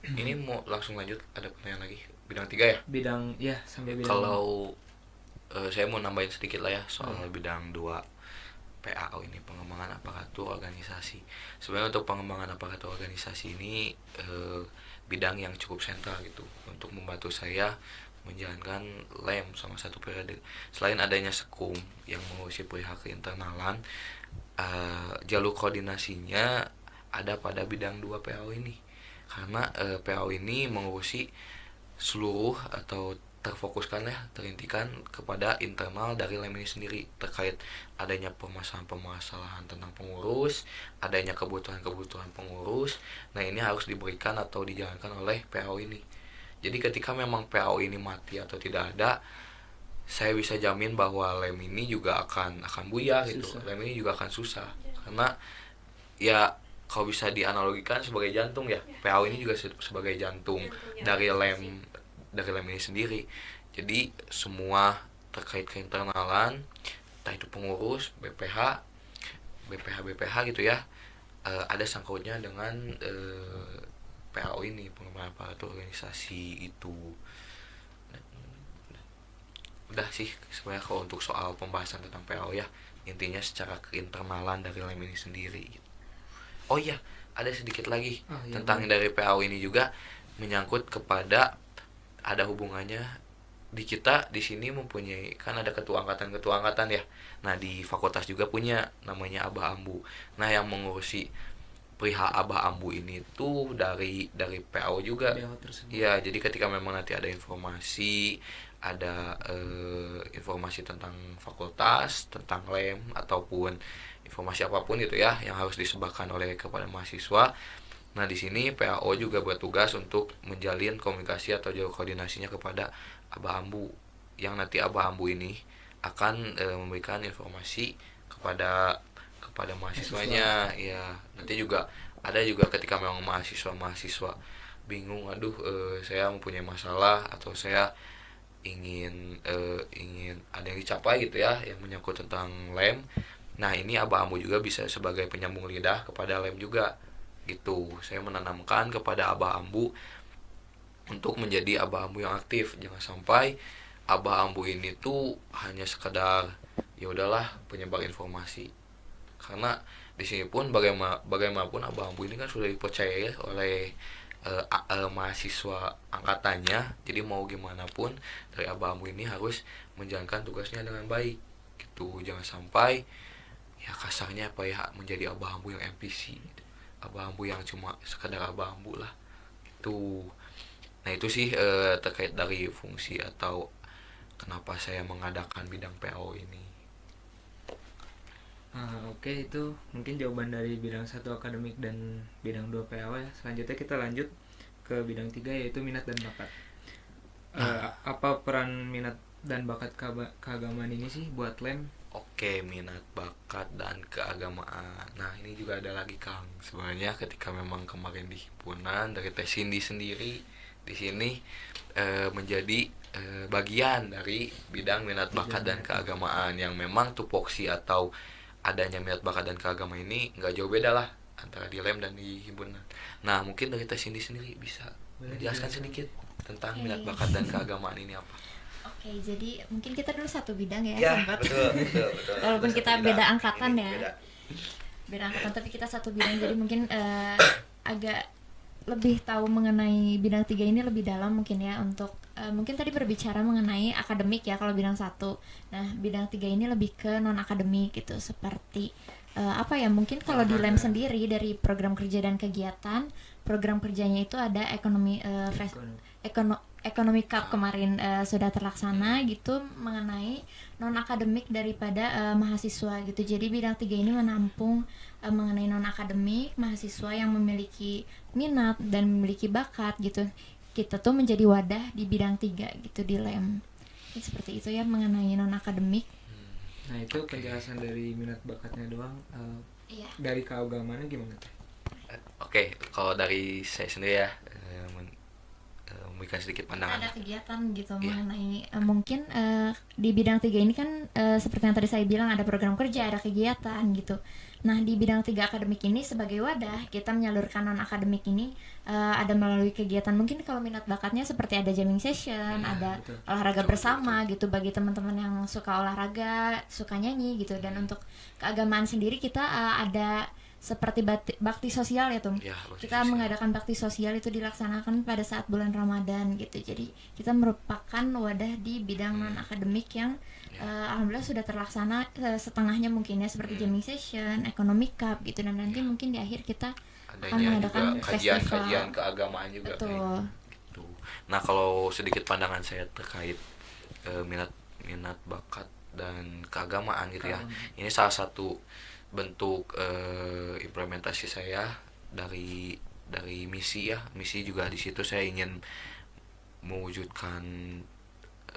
Ini mau langsung lanjut, ada pertanyaan lagi bidang 3 ya? Bidang ya sampai bidang. Kalau saya mau nambahin sedikit lah ya soal bidang 2 PAO ini, pengembangan aparatur organisasi. Sebenarnya untuk pengembangan aparatur organisasi ini bidang yang cukup sentral gitu untuk membantu saya menjalankan LEM sama satu periode. Selain adanya sekum yang mengurusi perihal keinternal, jalur koordinasinya ada pada bidang 2 PAO ini. Karena PAO ini mengurusi seluruh atau terintikan kepada internal dari LEM ini sendiri terkait adanya permasalahan-permasalahan tentang pengurus, adanya kebutuhan-kebutuhan pengurus. Nah ini harus diberikan atau dijalankan oleh PAO ini. Jadi ketika memang PAO ini mati atau tidak ada, saya bisa jamin bahwa LEM ini juga akan buyar gitu. LEM ini juga akan susah karena ya kalau bisa dianalogikan sebagai jantung ya, PAO ini juga sebagai jantung dari LEM ini sendiri. Jadi semua terkait keinternal, entah itu pengurus, BPH gitu ya, ada sangkutnya dengan PAO ini, pengembangan aparatur organisasi itu. Udah sih sebenarnya kalau untuk soal pembahasan tentang PAO ya, intinya secara keinternal dari LEM ini sendiri gitu. Oh iya, ada sedikit lagi tentang dari PAO ini juga menyangkut kepada ada hubungannya di kita di sini mempunyai, kan ada ketua angkatan ya. Nah di fakultas juga punya namanya Abah Ambu. Nah yang mengurusi perihal Abah Ambu ini tuh dari PAO juga. Iya, jadi ketika memang nanti ada informasi tentang fakultas, tentang LEM ataupun informasi apapun gitu ya yang harus disebarkan kepada mahasiswa. Nah, di sini PAO juga bertugas untuk menjalin komunikasi atau jalur koordinasinya kepada Abah Ambu, yang nanti Abah Ambu ini akan memberikan informasi kepada mahasiswanya. Ya, nanti juga ada ketika memang mahasiswa bingung, aduh saya mempunyai masalah atau saya ingin ada yang dicapai gitu ya yang menyangkut tentang lem. Nah ini aba ambu juga bisa sebagai penyambung lidah kepada lem juga gitu. Saya menanamkan kepada aba ambu untuk menjadi aba ambu yang aktif. Jangan sampai aba ambu ini tuh hanya sekedar ya udahlah penyebar informasi. Karena di sini pun bagaimanapun aba ambu ini kan sudah dipercaya ya oleh mahasiswa angkatannya. Jadi mau gimana pun dari aba ambu ini harus menjalankan tugasnya dengan baik gitu. Jangan sampai ya kasarnya apa ya menjadi aba ambu yang NPC gitu. Aba ambu yang cuma sekedar aba ambu lah itu. Nah itu sih terkait dari fungsi atau kenapa saya mengadakan bidang PAO ini. Oke, itu mungkin jawaban dari bidang 1 akademik dan bidang 2 PAO ya. Selanjutnya kita lanjut ke bidang 3 yaitu minat dan bakat. Apa peran minat dan bakat keagamaan ini sih buat lem? Oke, minat bakat dan keagamaan. Nah ini juga ada lagi Kang. Sebenarnya ketika memang kemarin di himpunan dari Teh Cindy sendiri di sini menjadi bagian dari bidang minat bakat dan keagamaan yang memang tupoksi atau adanya minat bakat dan keagamaan ini nggak jauh beda lah antara di lem dan di himpunan. Nah mungkin dari Teh Cindy sendiri bisa menjelaskan sedikit tentang minat bakat dan keagamaan ini apa? Oke, jadi mungkin kita dulu satu bidang ya, Ya sempat. betul. Walaupun kita Satu beda bidang. angkatan Ini ya. beda. Beda angkatan tapi kita satu bidang, jadi mungkin agak lebih tahu mengenai bidang 3 ini lebih dalam mungkin ya. Untuk mungkin tadi berbicara mengenai akademik ya kalau bidang 1. Nah, bidang 3 ini lebih ke non akademik gitu, seperti apa ya, mungkin kalau di lem sendiri dari program kerja dan kegiatan, program kerjanya itu ada ekonomi cup kemarin sudah terlaksana gitu mengenai non akademik daripada mahasiswa gitu. Jadi bidang 3 ini menampung mengenai non akademik mahasiswa yang memiliki minat dan memiliki bakat gitu. Kita tuh menjadi wadah di bidang 3 gitu di lem. Jadi seperti itu ya mengenai non akademik. Nah itu penjelasan dari minat bakatnya doang. Iya. Dari keagamaannya gimana Teh? Oke, kalau dari saya sendiri ya memberikan sedikit pandangan. Ada kegiatan gitu Iya. mengenai mungkin di bidang 3 ini kan seperti yang tadi saya bilang ada program kerja, ada kegiatan gitu. Nah, di bidang 3 akademik ini sebagai wadah kita menyalurkan non akademik ini ada melalui kegiatan. Mungkin kalau minat bakatnya seperti ada jamming session, Iya, ada betul. olahraga Betul, bersama gitu bagi teman-teman yang suka olahraga, suka nyanyi gitu. Dan untuk keagamaan sendiri kita ada seperti bakti sosial ya Tum. Ya, bakti Kita sosial. mengadakan bakti sosial itu dilaksanakan pada saat bulan Ramadan gitu. Jadi kita merupakan wadah di bidang non akademik yang alhamdulillah sudah terlaksana setengahnya mungkin ya, seperti jamming session, economic cup gitu. Dan nanti mungkin di akhir kita akan Adanya mengadakan juga festival. kajian keagamaan juga Betul. kayak gitu. Nah kalau sedikit pandangan saya terkait minat bakat dan keagamaan gitu ya. Ini salah satu bentuk implementasi saya dari misi ya. Misi juga di situ saya ingin mewujudkan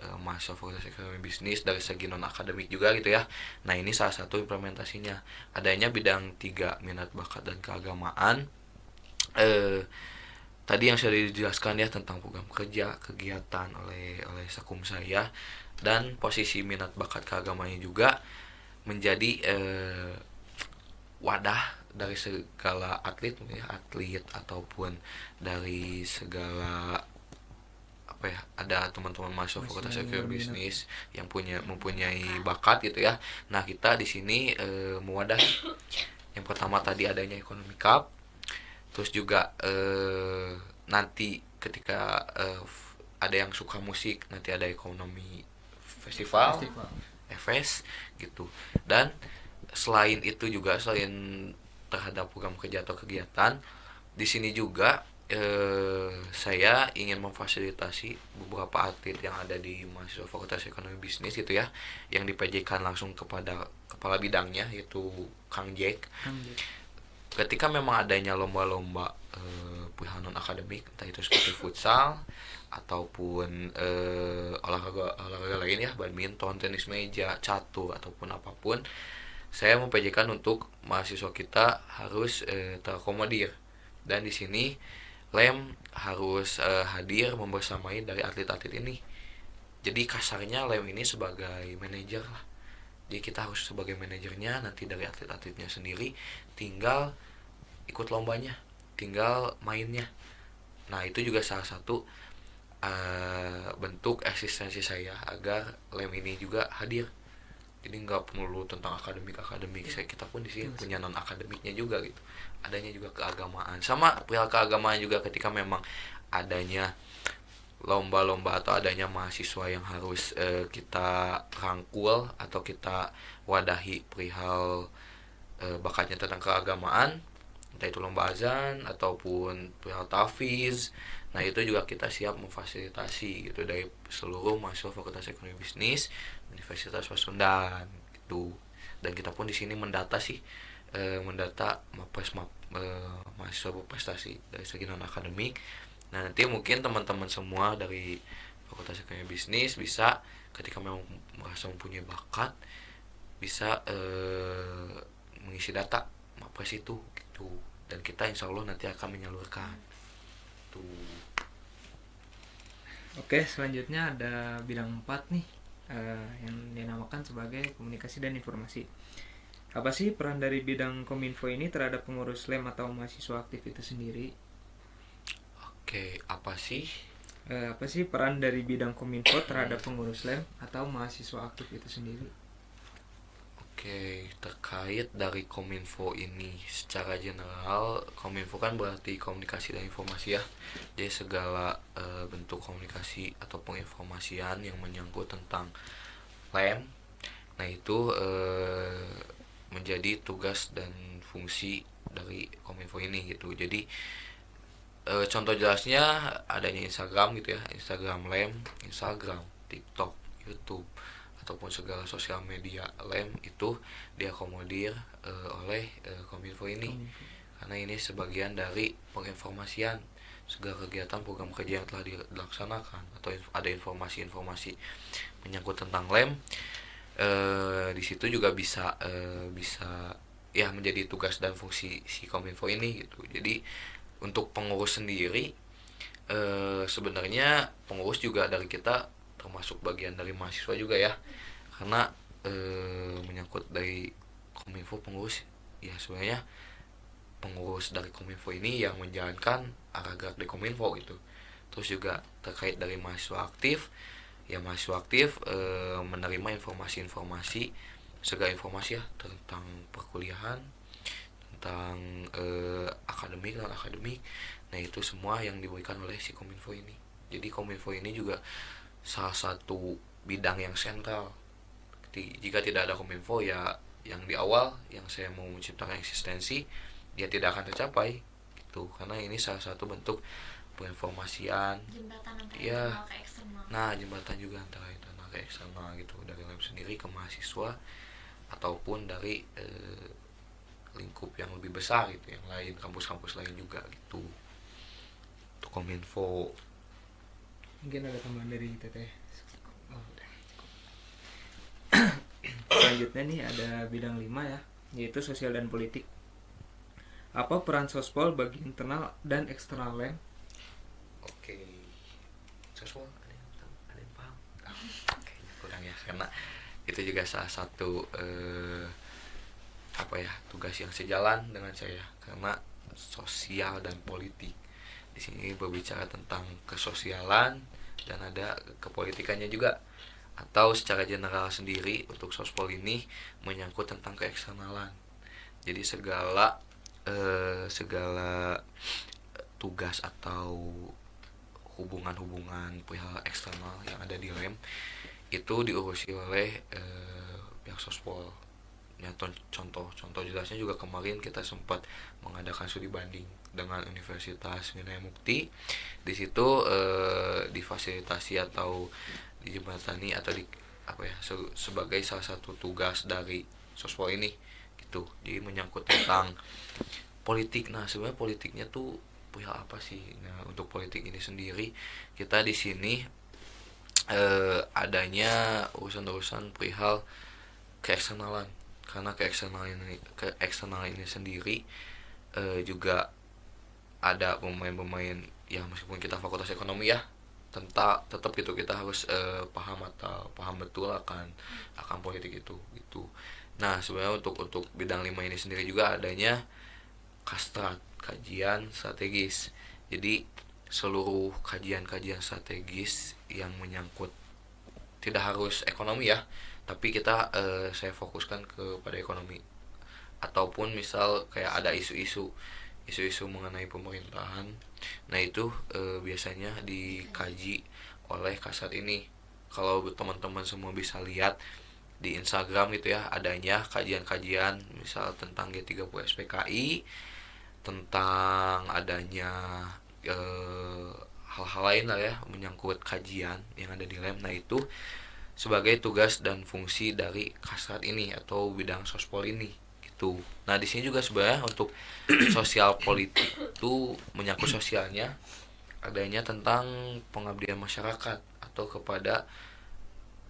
mahasiswa Fakultas Ekonomi Bisnis dari segi non akademik juga gitu ya. Nah ini salah satu implementasinya adanya bidang 3 minat bakat dan keagamaan. Tadi yang sudah dijelaskan ya tentang program kerja kegiatan oleh sakum saya, dan posisi minat bakat keagamaannya juga menjadi wadah dari segala atlet ya, atlet ataupun dari segala apa ya, ada teman-teman mahasiswa Fakultas Ekonomi Bisnis yang mempunyai bakat gitu ya. Nah kita di sini mewadah yang pertama tadi adanya ekonomi cup, terus juga nanti ketika ada yang suka musik nanti ada ekonomi festival. FS gitu. Dan selain itu juga, selain terhadap program kerja atau kegiatan, di sini juga saya ingin memfasilitasi beberapa atlet yang ada di mahasiswa Fakultas Ekonomi Bisnis gitu ya, yang di-PJ-kan langsung kepada kepala bidangnya yaitu Kang Jack. Ketika memang adanya lomba-lomba pilihan non akademik, entah itu seperti futsal ataupun olahraga lain ya, badminton, tenis meja, catur ataupun apapun, saya mempejakan untuk mahasiswa kita harus terakomodir. Dan di sini lem harus hadir membersamai dari atlet-atlet ini. Jadi kasarnya lem ini sebagai manajer lah. Jadi kita harus sebagai manajernya, nanti dari atlet-atletnya sendiri tinggal ikut lombanya, tinggal mainnya. Nah itu juga salah satu bentuk eksistensi saya agar lem ini juga hadir. Jadi nggak perlu tentang akademik. Kita pun di sini punya non akademiknya juga gitu. Adanya juga keagamaan. Sama perihal keagamaan juga ketika memang adanya lomba-lomba atau adanya mahasiswa yang harus kita rangkul atau kita wadahi perihal bakatnya tentang keagamaan, entah itu lomba azan ataupun perihal tafiz. Nah itu juga kita siap memfasilitasi gitu dari seluruh mahasiswa Fakultas Ekonomi Bisnis Universitas Pasundan gitu. Dan kita pun di sini mendata mendata mahasiswa berprestasi dari segi non akademik. Nah nanti mungkin teman-teman semua dari Fakultas Ekonomi Bisnis bisa ketika memang merasa mempunyai bakat bisa mengisi data mapres itu gitu. Dan kita insya Allah nanti akan menyalurkan tuh. Oke, selanjutnya ada bidang 4 nih, yang dinamakan sebagai komunikasi dan informasi. Apa sih peran dari bidang Kominfo ini terhadap pengurus lem atau mahasiswa aktif itu sendiri? Oke, apa sih? Apa sih peran dari bidang Kominfo terhadap pengurus lem atau mahasiswa aktif itu sendiri? Oke, terkait dari Kominfo ini secara general, Kominfo kan berarti komunikasi dan informasi ya. Jadi segala bentuk komunikasi atau penginformasian yang menyangkut tentang lem, nah itu menjadi tugas dan fungsi dari Kominfo ini gitu. Jadi contoh jelasnya adanya Instagram gitu ya, Instagram lem, Instagram, TikTok, YouTube ataupun segala sosial media lem itu diakomodir oleh Kominfo ini. Karena ini sebagian dari penginformasian segala kegiatan program kerja yang telah dilaksanakan atau ada informasi-informasi menyangkut tentang lem, di situ juga bisa ya menjadi tugas dan fungsi si Kominfo ini gitu. Jadi untuk pengurus sendiri sebenarnya pengurus juga dari kita termasuk bagian dari mahasiswa juga ya, karena menyangkut dari Kominfo pengurus ya sebenarnya pengurus dari Kominfo ini yang menjalankan arah gerak di Kominfo gitu. Terus juga terkait dari mahasiswa aktif ya, mahasiswa aktif menerima informasi-informasi segala informasi ya tentang perkuliahan, tentang akademik non akademik. Nah itu semua yang diberikan oleh si Kominfo ini. Jadi Kominfo ini juga salah satu bidang yang sentral. Jika tidak ada Kominfo ya yang di awal yang saya mau menciptakan eksistensi dia tidak akan tercapai gitu. Karena ini salah satu bentuk penginformasian jembatan antara ya. internal ke eksternal. Nah jembatan juga antara internal ke eksternal gitu, dari lem sendiri ke mahasiswa ataupun dari lingkup yang lebih besar gitu, yang lain kampus-kampus lain juga gitu. Untuk Kominfo. Mungkin ada tambahan dari Teteh. Oh, udah. Selanjutnya nih ada bidang 5 ya, yaitu sosial dan politik. Apa peran sospol bagi internal dan eksternal lem? Oke. Sospol ada yang paham? Kayaknya kurang ya, karena itu juga salah satu tugas yang sejalan dengan saya, karena sosial dan politik di sini berbicara tentang kesosialan dan ada kepolitikannya juga. Atau secara general sendiri untuk sospol ini menyangkut tentang keeksternalan. Jadi segala tugas atau hubungan-hubungan perihal eksternal yang ada di lem itu diurusi oleh pihak sospol. Ya, contoh jelasnya juga kemarin kita sempat mengadakan studi banding dengan Universitas Minaya Mukti. Di situ difasilitasi atau dijembatani atau sebagai salah satu tugas dari sospol ini gitu. Jadi menyangkut tentang politik. Nah sebenarnya politiknya tuh perihal apa sih? Nah untuk politik ini sendiri kita di sini adanya urusan-urusan perihal keeksternalan. Karena keeksternal ini sendiri juga ada pemain-pemain yang meskipun kita fakultas ekonomi ya, tetap gitu kita harus paham betul akan politik itu gitu. Nah sebenarnya untuk bidang 5 ini sendiri juga adanya Kastrat, kajian strategis. Jadi seluruh kajian-kajian strategis yang menyangkut tidak harus ekonomi ya, tapi saya fokuskan kepada ekonomi, ataupun misal kayak ada isu-isu mengenai pemerintahan. Nah itu biasanya dikaji oleh Kasat ini. Kalau teman-teman semua bisa lihat di Instagram gitu ya, adanya kajian-kajian misal tentang G30 SPKI, tentang adanya hal-hal lain lah ya menyangkut kajian yang ada di lem. Nah itu sebagai tugas dan fungsi dari Kasat ini atau bidang sospol ini gitu. Nah di sini juga sebenarnya untuk sosial politik itu menyangkut sosialnya, adanya tentang pengabdian masyarakat atau kepada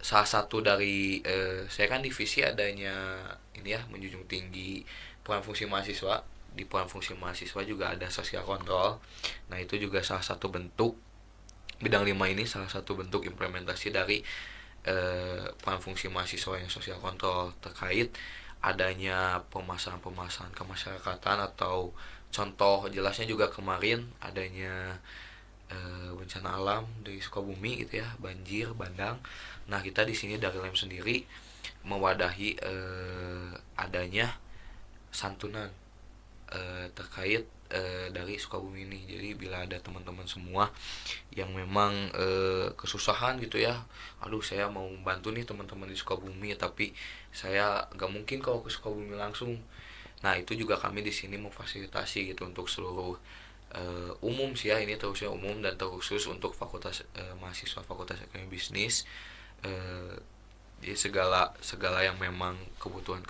salah satu dari saya kan divisi adanya ini ya, menjunjung tinggi peran fungsi mahasiswa. Di peran fungsi mahasiswa juga ada sosial kontrol. Nah itu juga salah satu bentuk bidang 5 ini, salah satu bentuk implementasi dari peran fungsi mahasiswa yang sosial kontrol terkait adanya pemasaran kemasyarakatan, atau contoh jelasnya juga kemarin adanya bencana alam di Sukabumi gitu ya, banjir bandang. Nah kita di sini dari lem sendiri mewadahi adanya santunan terkait dari Sukabumi ini. Jadi bila ada teman-teman semua yang memang kesusahan gitu ya, aduh saya mau membantu nih teman-teman di Sukabumi tapi saya gak mungkin kalau ke Sukabumi langsung. Nah itu juga kami di sini memfasilitasi gitu untuk seluruh umum sih ya, ini terusnya umum dan terkhusus untuk fakultas mahasiswa fakultas ekonomi bisnis. Jadi segala yang memang kebutuhan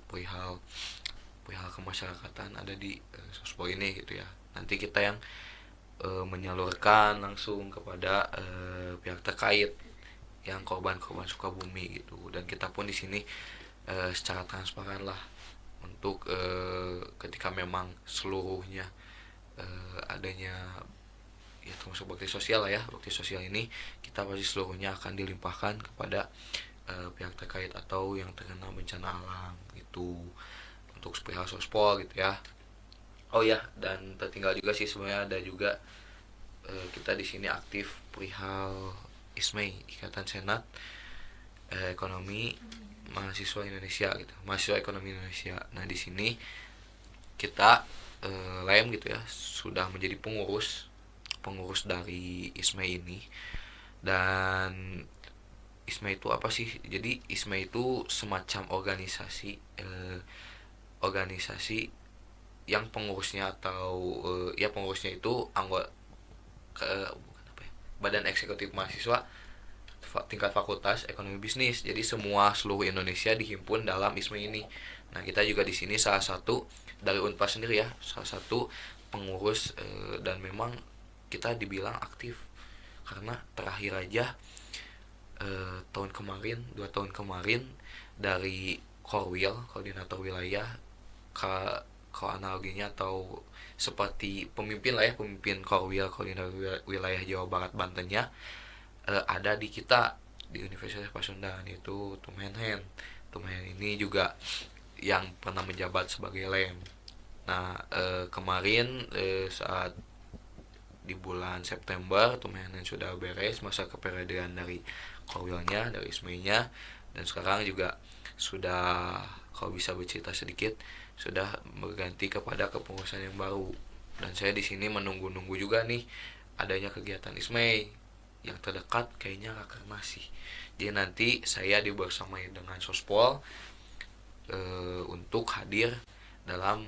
perihal kemasyarakatan ada di sospol ini gitu ya. Nanti kita yang menyalurkan langsung kepada pihak terkait yang korban Sukabumi gitu. Dan kita pun di sini secara transparan lah untuk ketika memang seluruhnya adanya ya termasuk bakti sosial lah ya, bakti sosial ini kita pasti seluruhnya akan dilimpahkan kepada pihak terkait atau yang terkena bencana alam gitu, untuk perihal sospol gitu ya. Oh ya, dan tertinggal juga sih sebenarnya ada juga kita di sini aktif perihal ISMEI, Ikatan Senat Ekonomi Mahasiswa Indonesia gitu, Mahasiswa Ekonomi Indonesia. Nah di sini kita lem gitu ya sudah menjadi pengurus dari ISMEI ini. Dan ISMEI itu apa sih? Jadi ISMEI itu semacam organisasi yang pengurusnya atau ya pengurusnya itu anggota Badan Eksekutif Mahasiswa tingkat fakultas ekonomi bisnis. Jadi seluruh Indonesia dihimpun dalam ISMEI ini. Nah kita juga di sini salah satu dari Unpad sendiri ya, salah satu pengurus dan memang kita dibilang aktif karena terakhir aja 2 tahun kemarin dari Korwil, koordinator wilayah, kalau analoginya atau seperti pemimpin lah ya, pemimpin Korwil, koordinator wilayah Jawa Barat Bantennya ada di kita di Universitas Pasundan, itu Tumhen ini juga yang pernah menjabat sebagai lem. Nah kemarin saat di bulan September Tumhen sudah beres masa keperadilan dari Korwilnya, dari ISMEI-nya, dan sekarang juga sudah, kalau bisa bercerita sedikit, sudah berganti kepada kepengurusan yang baru. Dan saya di sini menunggu juga nih adanya kegiatan ISMEI yang terdekat, kayaknya rakernas sih. Jadi nanti saya dibersamai dengan Sospol untuk hadir dalam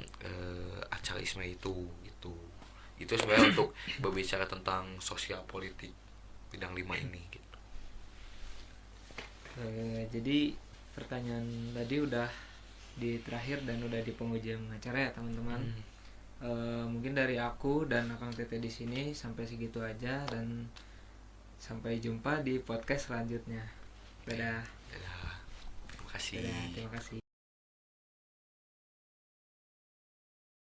acara ISMEI itu gitu. Itu sebenarnya untuk berbicara tentang sosial politik bidang 5 ini gitu. Jadi pertanyaan tadi udah di terakhir dan udah di penghujung acara ya teman-teman. Mungkin dari aku dan Akang Tete di sini sampai segitu aja, dan sampai jumpa di podcast selanjutnya. Dadah. Terima kasih. Dadah, terima kasih.